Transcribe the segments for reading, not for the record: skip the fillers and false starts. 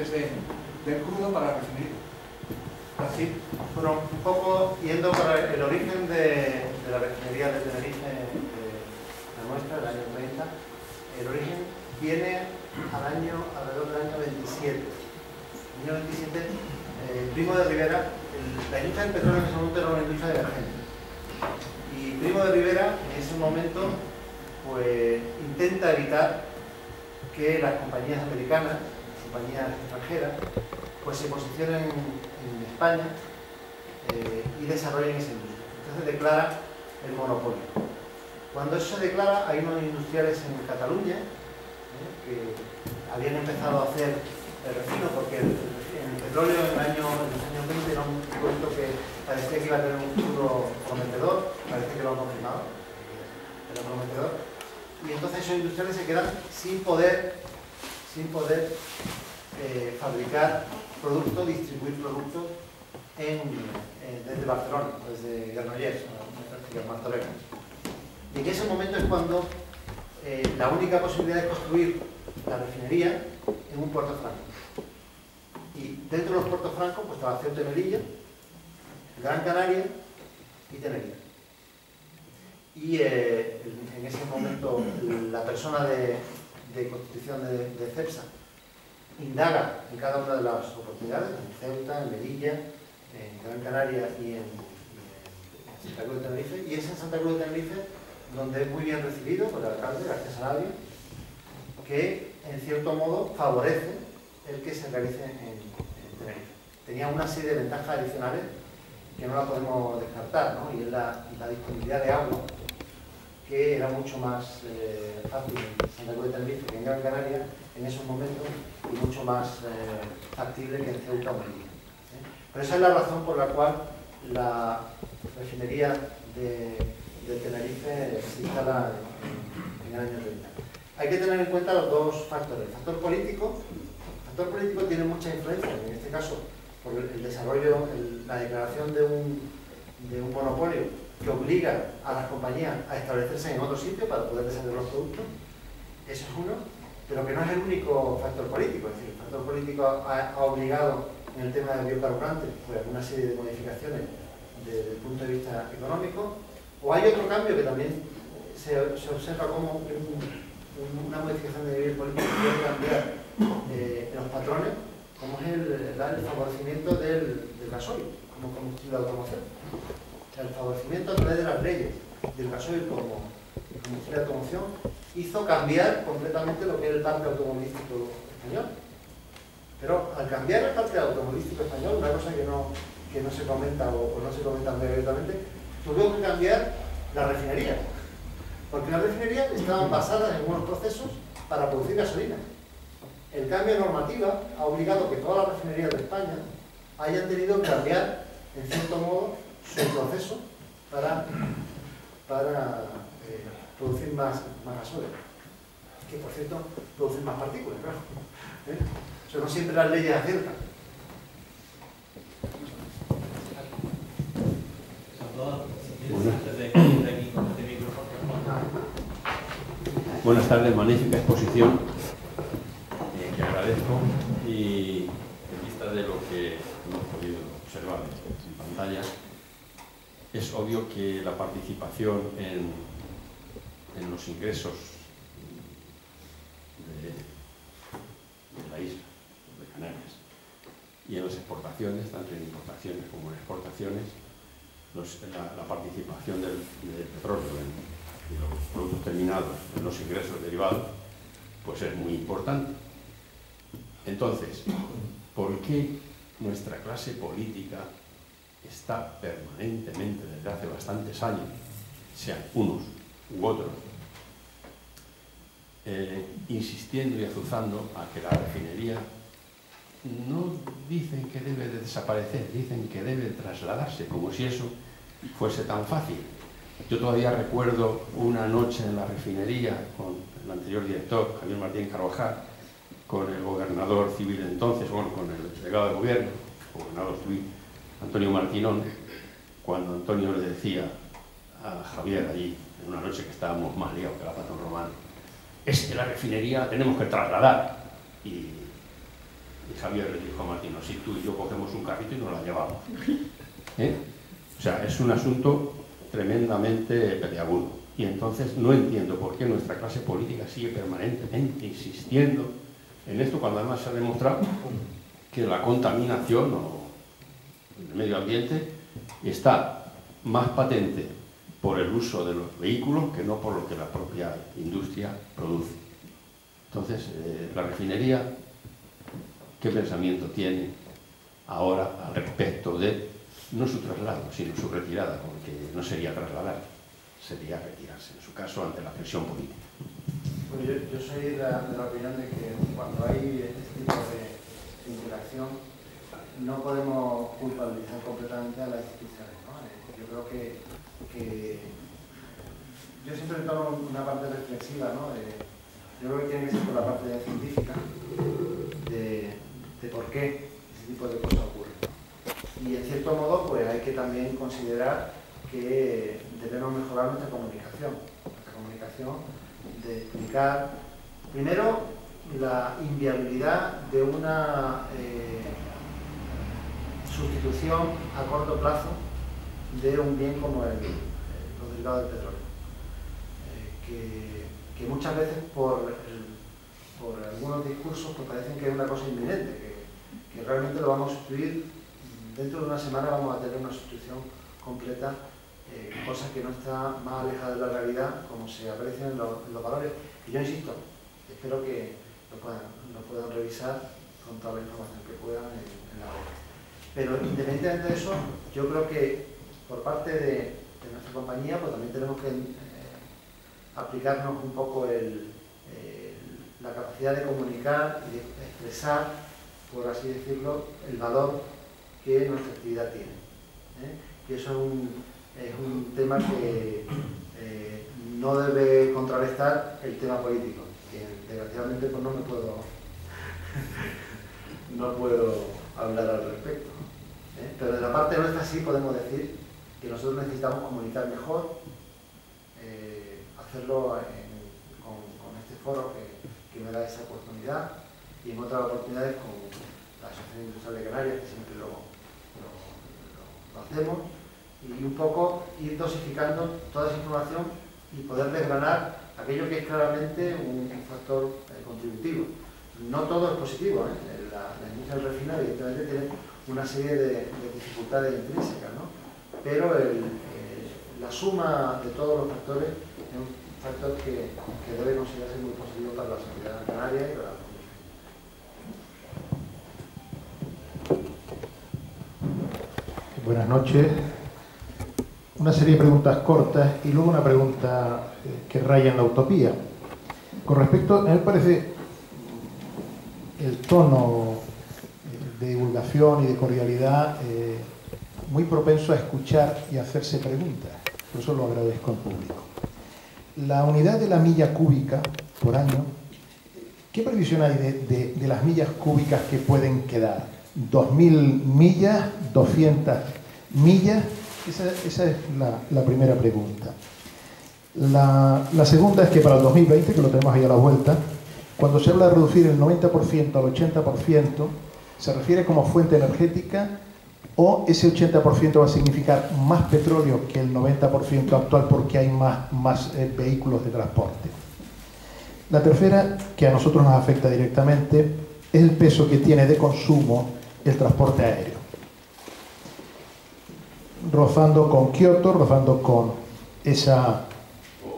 procedentes del crudo para la refinería. Así, bueno, un poco yendo por el origen de la refinería de Tenerife, la nuestra, del año 30, el origen viene alrededor del año 27. En el año 27, Primo de Rivera, la industria del petróleo en ese momento era una industria emergente. Y Primo de Rivera, en ese momento, pues intenta evitar que las compañías americanas, compañías extranjeras, pues se posicionen en España y desarrollen esa industria. Entonces declara el monopolio. Cuando eso se declara, hay unos industriales en Cataluña que habían empezado a hacer el refino, porque el petróleo en los años 20 era un producto que parecía que iba a tener un futuro prometedor, parece que lo han confirmado, era prometedor, y entonces esos industriales se quedan sin poder fabricar productos, distribuir productos desde Barcelona, desde Granollers, Martorell. Y en ese momento es cuando la única posibilidad es construir la refinería en un puerto franco. Y dentro de los puertos francos pues estaba Ceuta y Melilla, Gran Canaria y Tenerife. Y en ese momento la persona de constitución de CEPSA indaga en cada una de las oportunidades, en Ceuta, en Melilla, en Gran Canaria y en Santa Cruz de Tenerife, y es en Santa Cruz de Tenerife donde es muy bien recibido por el alcalde García Sanabria, que en cierto modo favorece el que se realice en Tenerife. Tenía una serie de ventajas adicionales que no la podemos descartar, ¿no? Y es la disponibilidad de agua, que era mucho más fácil en Santa Cruz de Tenerife que en Gran Canaria en esos momentos, y mucho más factible que en Ceuta o Melilla. Pero esa es la razón por la cual la refinería de Tenerife se instala en el año 30. Hay que tener en cuenta los dos factores. El factor político tiene mucha influencia, en este caso, por el desarrollo, la declaración de un monopolio que obliga a las compañías a establecerse en otro sitio para poder desarrollar los productos. Eso es uno, pero que no es el único factor político. Es decir, el factor político ha obligado en el tema de biocarburantes pues, una serie de modificaciones desde el punto de vista económico. O hay otro cambio que también se observa como una modificación de nivel político que puede cambiar en los patrones, como es el favorecimiento del gasoil como combustible de automoción. O sea, el favorecimiento a través de las leyes del gasoil como combustible de automoción hizo cambiar completamente lo que es el parque automovilístico español. Pero al cambiar el parque automovilístico español, una cosa que no se comenta o no se comenta muy abiertamente, tuvieron que cambiar las refinerías, porque las refinerías estaban basadas en unos procesos para producir gasolina. El cambio de normativa ha obligado que todas las refinerías de España hayan tenido que cambiar, en cierto modo, su proceso para producir más gasolina. Que, por cierto, producen más partículas, claro. O sea, no siempre las leyes aciertan. Buenas tardes, magnífica exposición que agradezco, y en vista de lo que hemos podido observar en pantalla, es obvio que la participación en los ingresos de la isla de Canarias y en las exportaciones, tanto en importaciones como en exportaciones, la participación del petróleo y los productos terminados en los ingresos derivados, pues es muy importante. Entonces, ¿por qué nuestra clase política está permanentemente, desde hace bastantes años, sean unos u otros, insistiendo y azuzando a que la refinería no dicen que debe de desaparecer, dicen que debe trasladarse, como si eso fuese tan fácil? Yo todavía recuerdo una noche en la refinería con el anterior director, Javier Martín Carvajal, con el gobernador civil entonces, bueno, con el delegado de gobierno, el gobernador civil Antonio Martinón, cuando Antonio le decía a Javier allí, en una noche que estábamos más liados que la pata romana, es que la refinería la tenemos que trasladar. Y Y Javier le dijo a Martino, si tú y yo cogemos un carrito y nos la llevamos. O sea, es un asunto tremendamente peleagudo. Y entonces no entiendo por qué nuestra clase política sigue permanentemente insistiendo en esto, cuando además se ha demostrado que la contaminación del medio ambiente está más patente por el uso de los vehículos que no por lo que la propia industria produce. Entonces, la refinería, ¿qué pensamiento tiene ahora al respecto de, no su traslado, sino su retirada? Porque no sería trasladar, sería retirarse, en su caso, ante la presión política. Bueno, yo soy de la opinión de que cuando hay este tipo de interacción no podemos culpabilizar completamente a las instituciones, ¿no? Yo creo que yo siempre tomo una parte reflexiva, ¿no? Yo creo que tiene que ser por la parte científica de por qué ese tipo de cosas ocurren. Y en cierto modo, pues hay que también considerar que debemos mejorar nuestra comunicación de explicar, primero, la inviabilidad de una sustitución a corto plazo de un bien como los derivados del petróleo, que muchas veces por algunos discursos pues parecen que es una cosa inminente, que realmente lo vamos a sustituir. Dentro de una semana vamos a tener una sustitución completa, cosa que no está más alejada de la realidad como se aprecian en los valores. Y yo insisto, espero que lo puedan revisar con toda la información que puedan en la web. Pero independientemente de eso, yo creo que por parte de nuestra compañía pues también tenemos que aplicarnos un poco la capacidad de comunicar y de expresar, por así decirlo, el valor que nuestra actividad tiene. Y eso es un tema que no debe contrarrestar el tema político, que desgraciadamente pues no puedo hablar al respecto. Pero de la parte nuestra sí podemos decir que nosotros necesitamos comunicar mejor, hacerlo con este foro que me da esa oportunidad, y en otras oportunidades con la Asociación Industrial de Canarias, que siempre lo hacemos, y un poco ir dosificando toda esa información y poder desgranar aquello que es claramente un factor contributivo. No todo es positivo, la industria del refino evidentemente tiene una serie de dificultades intrínsecas, ¿no? Pero la suma de todos los factores es un factor que debe considerarse muy positivo para la sociedad canaria y para la comunidad. Buenas noches. Una serie de preguntas cortas y luego una pregunta que raya en la utopía. Con respecto, a mí me parece el tono de divulgación y de cordialidad muy propenso a escuchar y hacerse preguntas. Por eso lo agradezco al público. La unidad de la milla cúbica por año, ¿qué previsión hay de las millas cúbicas que pueden quedar? ¿2.000 millas? ¿200 millas? Esa es la primera pregunta. La segunda es que para el 2020, que lo tenemos ahí a la vuelta, cuando se habla de reducir el 90% al 80%, ¿se refiere como fuente energética o ese 80% va a significar más petróleo que el 90% actual porque hay más vehículos de transporte? La tercera, que a nosotros nos afecta directamente, es el peso que tiene de consumo el transporte aéreo. Rozando con Kioto, rozando con esa,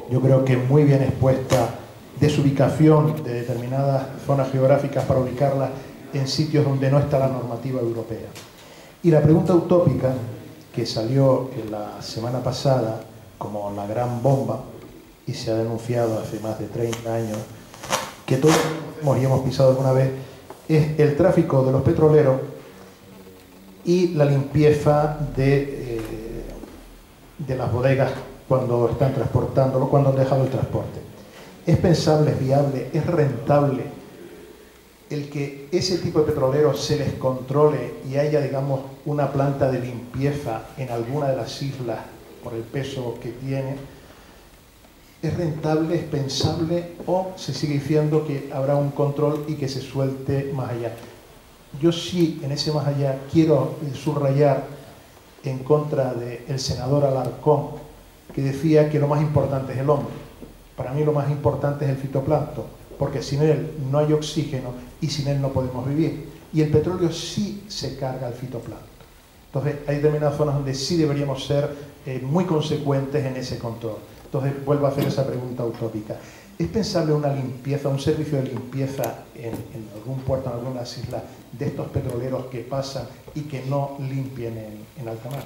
yo creo que muy bien expuesta, desubicación de determinadas zonas geográficas para ubicarlas en sitios donde no está la normativa europea. Y la pregunta utópica, que salió la semana pasada como la gran bomba, y se ha denunciado hace más de 30 años, que todos hemos pisado alguna vez, es el tráfico de los petroleros y la limpieza de las bodegas cuando están transportándolo, cuando han dejado el transporte. ¿Es pensable, es viable, es rentable el que ese tipo de petroleros se les controle y haya, digamos, una planta de limpieza en alguna de las islas por el peso que tiene? ¿Es rentable, es pensable o se sigue diciendo que habrá un control y que se suelte más allá? yo sí, en ese más allá, quiero subrayar en contra del senador Alarcón, que decía que lo más importante es el hombre. Para mí lo más importante es el fitoplancton, porque sin él no hay oxígeno y sin él no podemos vivir. Y el petróleo sí se carga al fitoplancton. Entonces, hay determinadas zonas donde sí deberíamos ser muy consecuentes en ese control. Entonces, vuelvo a hacer esa pregunta utópica. ¿Es pensable una limpieza, un servicio de limpieza en algún puerto, en algunas islas, de estos petroleros que pasan y que no limpien en alta mar?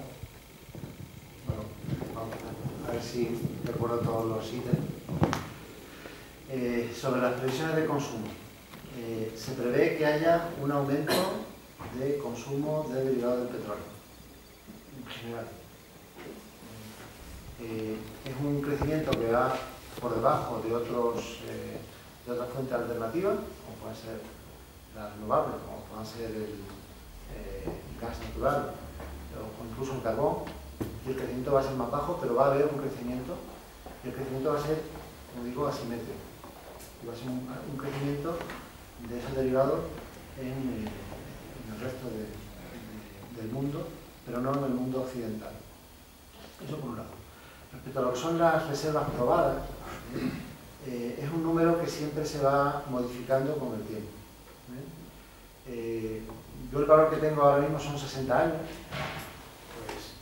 Bueno, vamos a ver si recuerdo todos los ítems. Sobre las previsiones de consumo. Se prevé que haya un aumento de consumo de derivados del petróleo, en general. Es un crecimiento que va por debajo de otras fuentes alternativas, como pueden ser las renovables, como pueden ser el gas natural o incluso el carbón, y el crecimiento va a ser más bajo, pero va a haber un crecimiento, y el crecimiento va a ser, como digo, asimétrico. Y va a ser un crecimiento de esos derivados en el resto del mundo, pero no en el mundo occidental. Eso por un lado. Respecto a lo que son las reservas probadas, es un número que siempre se va modificando con el tiempo. Yo el valor que tengo ahora mismo son 60 años, pues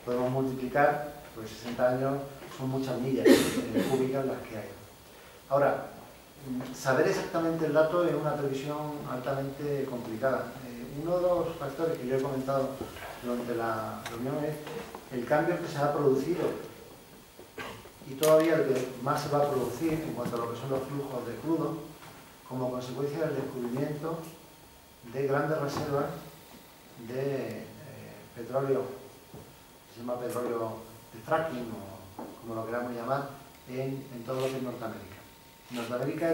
podemos multiplicar, pues 60 años son muchas millas cúbicas las que hay. Ahora, saber exactamente el dato es una previsión altamente complicada. Uno de los factores que yo he comentado durante la reunión es el cambio que se ha producido y todavía el que más se va a producir en cuanto a lo que son los flujos de crudo como consecuencia del descubrimiento de grandes reservas de petróleo, se llama petróleo de fracking o como lo queramos llamar, en todo lo que es Norteamérica. Norteamérica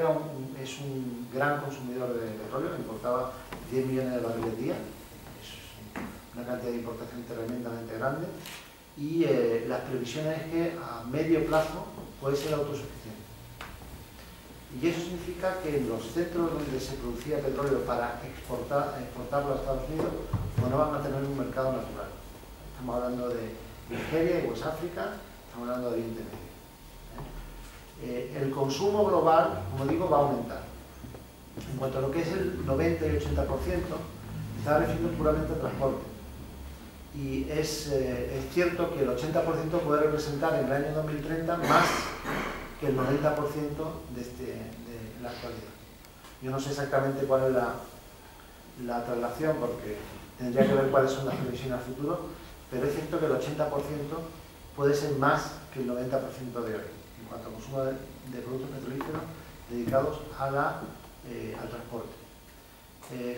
es un gran consumidor de petróleo, importaba 10 millones de barriles al día, es una cantidad de importación tremendamente grande, y las previsiones es que a medio plazo puede ser autosuficiente. Y eso significa que en los centros donde se producía petróleo para exportarlo a Estados Unidos, pues no van a tener un mercado natural. Estamos hablando de Nigeria y West África, estamos hablando de Oriente Medio. El consumo global, como digo, va a aumentar. En cuanto a lo que es el 90 y 80%, está refiriendo puramente al transporte. Y es cierto que el 80% puede representar en el año 2030 más que el 90% de la actualidad. Yo no sé exactamente cuál es la traslación, porque tendría que ver cuáles son las previsiones al futuro, pero es cierto que el 80% puede ser más que el 90% de hoy, en cuanto al consumo de productos petrolíferos dedicados al transporte.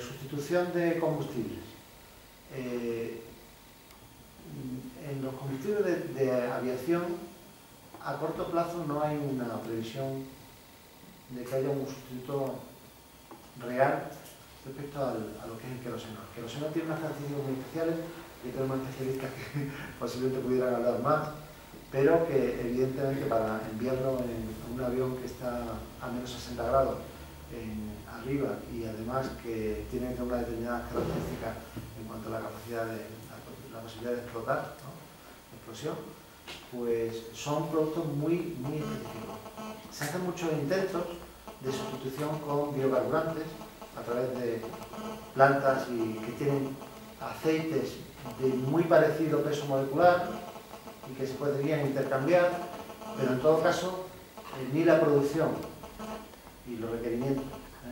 Sustitución de combustibles. En los combustibles de aviación, a corto plazo no hay una previsión de que haya un sustituto real respecto a lo que es el queroseno. El queroseno tiene unas características muy especiales, y tenemos especialistas que posiblemente pudieran hablar más, pero que evidentemente para enviarlo en un avión que está a menos 60 grados arriba y además que tiene unas determinadas características en cuanto a la capacidad la posibilidad de explotar, ¿no? Explosión, pues son productos muy específicos. Se hacen muchos intentos de sustitución con biocarburantes a través de plantas que tienen aceites de muy parecido peso molecular y que se podrían intercambiar, pero en todo caso ni la producción y los requerimientos.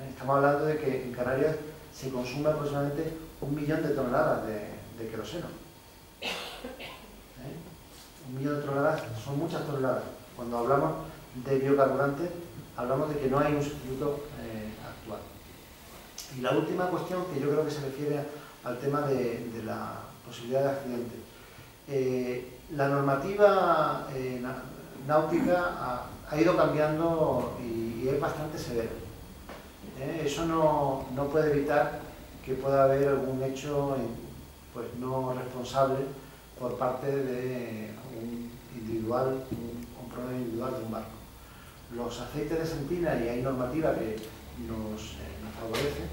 Estamos hablando de que en Canarias se consume aproximadamente 1 millón de toneladas de queroseno. 1 millón de toneladas son muchas toneladas. Cuando hablamos de biocarburantes, hablamos de que no hay un sustituto actual. Y la última cuestión, que yo creo que se refiere al tema de la posibilidad de accidentes. La normativa náutica ha ido cambiando y es bastante severa. Eso no puede evitar que pueda haber algún hecho pues, no responsable por parte de un problema individual de un barco. Los aceites de sentina, y hay normativa que nos favorece,